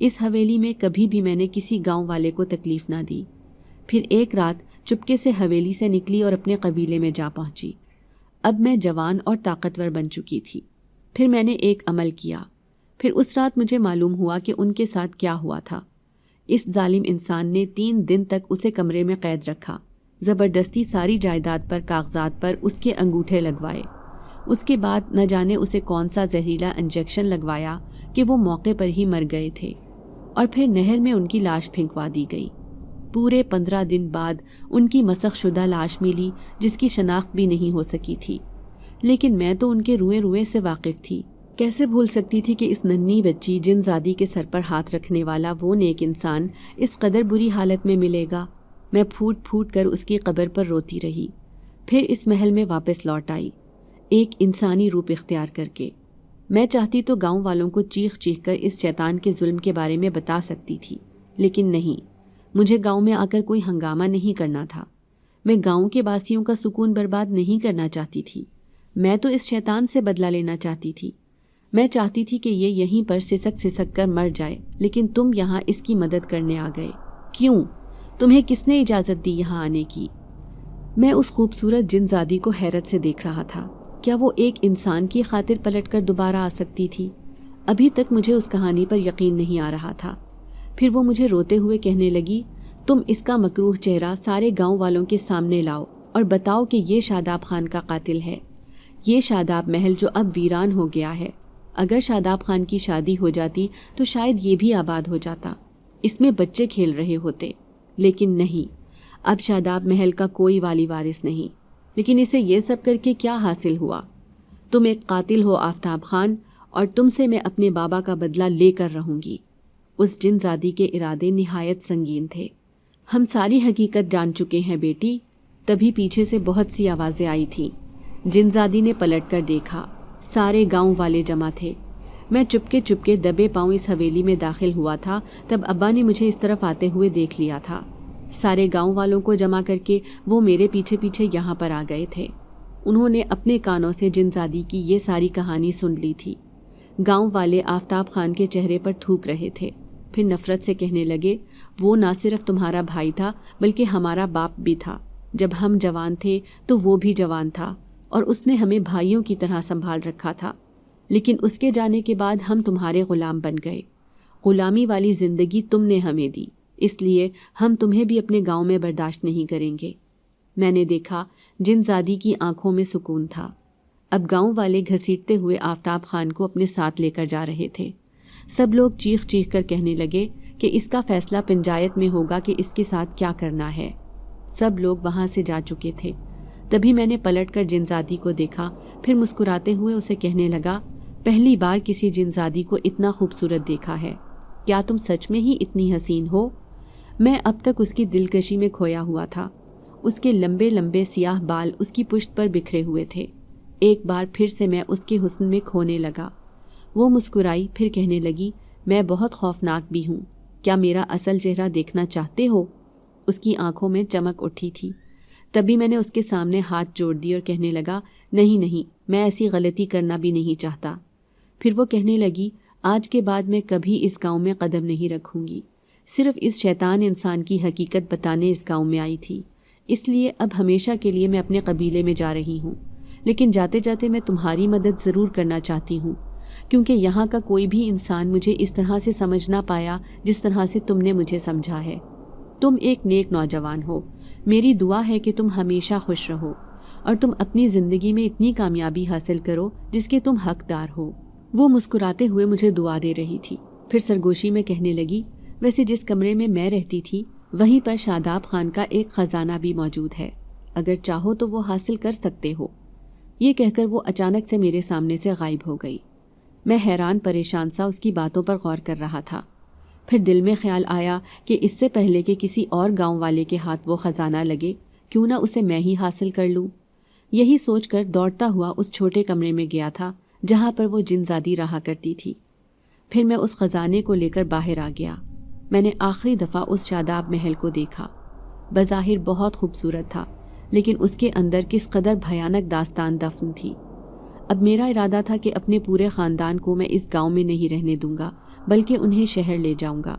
اس حویلی میں کبھی بھی میں نے کسی گاؤں والے کو تکلیف نہ دی۔ پھر ایک رات چپکے سے حویلی سے نکلی اور اپنے قبیلے میں جا پہنچی۔ اب میں جوان اور طاقتور بن چکی تھی۔ پھر میں نے ایک عمل کیا۔ پھر اس رات مجھے معلوم ہوا کہ ان کے ساتھ کیا ہوا تھا۔ اس ظالم انسان نے 3 دن تک اسے کمرے میں قید رکھا، زبردستی ساری جائیداد پر کاغذات پر اس کے انگوٹھے لگوائے۔ اس کے بعد نہ جانے اسے کون سا زہریلا انجیکشن لگوایا کہ وہ موقع پر ہی مر گئے تھے، اور پھر نہر میں ان کی لاش پھینکوا دی گئی۔ پورے 15 دن بعد ان کی مسخ شدہ لاش ملی جس کی شناخت بھی نہیں ہو سکی تھی، لیکن میں تو ان کے روئے روئے سے واقف تھی۔ کیسے بھول سکتی تھی کہ اس ننھی بچی جن زادی کے سر پر ہاتھ رکھنے والا وہ نیک انسان اس قدر بری حالت میں ملے گا۔ میں پھوٹ پھوٹ کر اس کی قبر پر روتی رہی، پھر اس محل میں واپس لوٹ آئی، ایک انسانی روپ اختیار کر کے۔ میں چاہتی تو گاؤں والوں کو چیخ چیخ کر اس شیطان کے ظلم کے بارے میں بتا سکتی تھی، لیکن نہیں، مجھے گاؤں میں آ کر کوئی ہنگامہ نہیں کرنا تھا۔ میں گاؤں کے باسیوں کا سکون برباد نہیں کرنا چاہتی تھی، میں تو اس شیطان سے بدلہ لینا چاہتی تھی۔ میں چاہتی تھی کہ یہ یہیں پر سسک سسک کر مر جائے، لیکن تم یہاں اس کی مدد کرنے آ گئے۔ کیوں؟ تمہیں کس نے اجازت دی یہاں آنے کی؟ میں اس خوبصورت جن زادی کو حیرت سے دیکھ رہا تھا۔ کیا وہ ایک انسان کی خاطر پلٹ کر دوبارہ آ سکتی تھی؟ ابھی تک مجھے اس کہانی پر یقین نہیں آ رہا تھا۔ پھر وہ مجھے روتے ہوئے کہنے لگی، تم اس کا مکروہ چہرہ سارے گاؤں والوں کے سامنے لاؤ اور بتاؤ کہ یہ شاداب خان کا قاتل ہے، یہ شاداب محل جو اب ویران ہو گیا ہے۔ اگر شاداب خان کی شادی ہو جاتی تو شاید یہ بھی آباد ہو جاتا، اس میں بچے کھیل رہے ہوتے، لیکن نہیں، اب شاداب محل کا کوئی والی وارث نہیں۔ لیکن اسے یہ سب کر کے کیا حاصل ہوا؟ تم ایک قاتل ہو آفتاب خان، اور تم سے میں اپنے بابا کا بدلہ لے کر رہوں گی۔ اس جن زادی کے ارادے نہایت سنگین تھے۔ ہم ساری حقیقت جان چکے ہیں بیٹی۔ تبھی پیچھے سے بہت سی آوازیں آئی تھیں۔ جن زادی نے پلٹ کر دیکھا، سارے گاؤں والے جمع تھے۔ میں چپکے چپکے دبے پاؤں اس حویلی میں داخل ہوا تھا، تب ابا نے مجھے اس طرف آتے ہوئے دیکھ لیا تھا۔ سارے گاؤں والوں کو جمع کر کے وہ میرے پیچھے پیچھے یہاں پر آ گئے تھے۔ انہوں نے اپنے کانوں سے جن زادی کی یہ ساری کہانی سن لی تھی۔ گاؤں والے آفتاب خان کے چہرے پر تھوک رہے تھے، پھر نفرت سے کہنے لگے، وہ نہ صرف تمہارا بھائی تھا بلکہ ہمارا باپ بھی تھا۔ جب ہم جوان تھے تو وہ بھی جوان تھا، اور اس نے ہمیں بھائیوں کی طرح سنبھال رکھا تھا، لیکن اس کے جانے کے بعد ہم تمہارے غلام بن گئے۔ غلامی والی زندگی تم نے ہمیں دی، اس لیے ہم تمہیں بھی اپنے گاؤں میں برداشت نہیں کریں گے۔ میں نے دیکھا جن زادی کی آنکھوں میں سکون تھا۔ اب گاؤں والے گھسیٹتے ہوئے آفتاب خان کو اپنے ساتھ لے کر جا رہے تھے۔ سب لوگ چیخ چیخ کر کہنے لگے کہ اس کا فیصلہ پنجایت میں ہوگا کہ اس کے ساتھ کیا کرنا ہے۔ سب لوگ وہاں سے جا چکے تھے۔ تبھی میں نے پلٹ کر جن زادی کو دیکھا، پھر مسکراتے ہوئے اسے کہنے لگا، پہلی بار کسی جن زادی کو اتنا خوبصورت دیکھا ہے۔ کیا تم سچ میں ہی اتنی حسین ہو؟ میں اب تک اس کی دلکشی میں کھویا ہوا تھا۔ اس کے لمبے لمبے سیاہ بال اس کی پشت پر بکھرے ہوئے تھے۔ ایک بار پھر سے میں اس کے حسن میں کھونے لگا۔ وہ مسکرائی، پھر کہنے لگی، میں بہت خوفناک بھی ہوں، کیا میرا اصل چہرہ دیکھنا چاہتے ہو؟ اس کی آنکھوں میں چمک اٹھی تھی۔ تبھی میں نے اس کے سامنے ہاتھ جوڑ دی اور کہنے لگا، نہیں نہیں، میں ایسی غلطی کرنا بھی نہیں چاہتا۔ پھر وہ کہنے لگی، آج کے بعد میں کبھی اس گاؤں میں قدم نہیں رکھوں گی۔ صرف اس شیطان انسان کی حقیقت بتانے اس گاؤں میں آئی تھی، اس لیے اب ہمیشہ کے لیے میں اپنے قبیلے میں جا رہی ہوں، لیکن جاتے جاتے میں تمہاری مدد ضرور کرنا چاہتی ہوں، کیونکہ یہاں کا کوئی بھی انسان مجھے اس طرح سے سمجھ نہ پایا جس طرح سے تم نے مجھے سمجھا ہے۔ تم ایک نیک نوجوان ہو، میری دعا ہے کہ تم ہمیشہ خوش رہو اور تم اپنی زندگی میں اتنی کامیابی حاصل کرو جس کے تم حقدار ہو۔ وہ مسکراتے ہوئے مجھے دعا دے رہی تھی، پھر سرگوشی میں کہنے لگی، ویسے جس کمرے میں میں رہتی تھی وہیں پر شاداب خان کا ایک خزانہ بھی موجود ہے، اگر چاہو تو وہ حاصل کر سکتے ہو۔ یہ کہہ کر وہ اچانک سے میرے سامنے سے غائب ہو گئی۔ میں حیران پریشان سا اس کی باتوں پر غور کر رہا تھا۔ پھر دل میں خیال آیا کہ اس سے پہلے کہ کسی اور گاؤں والے کے ہاتھ وہ خزانہ لگے، کیوں نہ اسے میں ہی حاصل کر لوں۔ یہی سوچ کر دوڑتا ہوا اس چھوٹے کمرے میں گیا تھا جہاں پر وہ جن زادی رہا کرتی تھی۔ پھر میں اس خزانے کو لے کر باہر آ گیا۔ میں نے آخری دفعہ اس شاداب محل کو دیکھا۔ بظاہر بہت خوبصورت تھا، لیکن اس کے اندر کس قدر بھیانک داستان دفن تھی۔ اب میرا ارادہ تھا کہ اپنے پورے خاندان کو میں اس گاؤں میں نہیں رہنے دوں گا، بلکہ انہیں شہر لے جاؤں گا،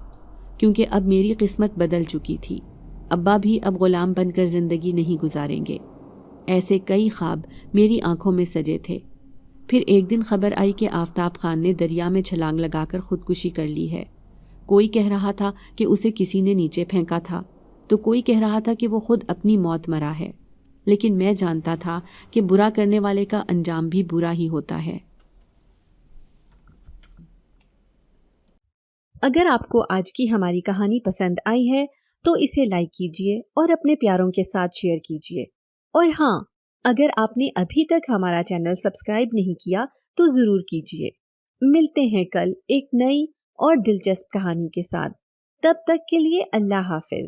کیونکہ اب میری قسمت بدل چکی تھی۔ ابا بھی اب غلام بن کر زندگی نہیں گزاریں گے۔ ایسے کئی خواب میری آنکھوں میں سجے تھے۔ پھر ایک دن خبر آئی کہ آفتاب خان نے دریا میں چھلانگ لگا کر خودکشی کر لی ہے۔ کوئی کہہ رہا تھا کہ اسے کسی نے نیچے پھینکا تھا، تو کوئی کہہ رہا تھا کہ وہ خود اپنی موت مرا ہے، لیکن میں جانتا تھا کہ برا کرنے والے کا انجام بھی برا ہی ہوتا ہے۔ اگر آپ کو آج کی ہماری کہانی پسند آئی ہے تو اسے لائک کیجیے اور اپنے پیاروں کے ساتھ شیئر کیجیے، اور ہاں، اگر آپ نے ابھی تک ہمارا چینل سبسکرائب نہیں کیا تو ضرور کیجیے۔ ملتے ہیں کل ایک نئی اور دلچسپ کہانی کے ساتھ، تب تک کے لیے اللہ حافظ۔